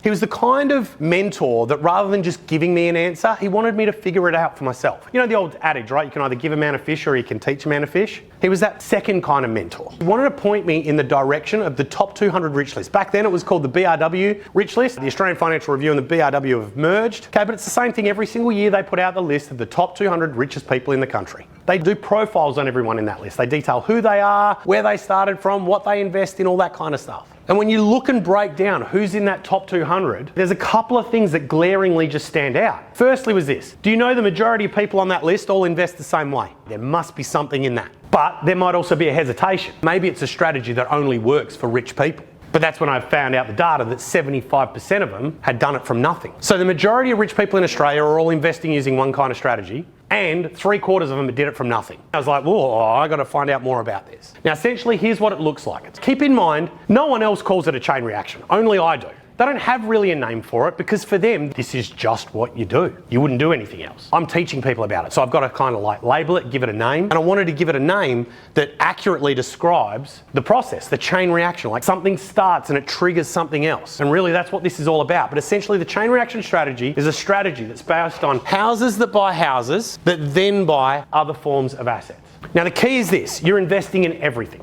He was the kind of mentor that rather than just giving me an answer, he wanted me to figure it out for myself. You know the old adage, right? You can either give a man a fish or you can teach a man to fish. He was that second kind of mentor. He wanted to point me in the direction of the top 200 rich list. Back then it was called the BRW rich list. The Australian Financial Review and the BRW have merged. Okay, but it's the same thing every single year. They put out the list of the top 200 richest people in the country. They do profiles on everyone in that list. They detail who they are, where they started from, what they invest in, all that kind of stuff. And when you look and break down who's in that top 200, there's a couple of things that glaringly just stand out. Firstly was this. Do you know the majority of people on that list all invest the same way? There must be something in that. But there might also be a hesitation. Maybe it's a strategy that only works for rich people. But that's when I found out the data that 75% of them had done it from nothing. So the majority of rich people in Australia are all investing using one kind of strategy, and 3/4 of them did it from nothing. I was like, whoa, I got to find out more about this. Now, essentially, here's what it looks like. Keep in mind, no one else calls it a chain reaction. Only I do. They don't have really a name for it because for them, this is just what you do. You wouldn't do anything else. I'm teaching people about it. So I've got to kind of like label it, give it a name. And I wanted to give it a name that accurately describes the process, the chain reaction. Like something starts and it triggers something else. And really that's what this is all about. But essentially the chain reaction strategy is a strategy that's based on houses that buy houses that then buy other forms of assets. Now the key is this, you're investing in everything.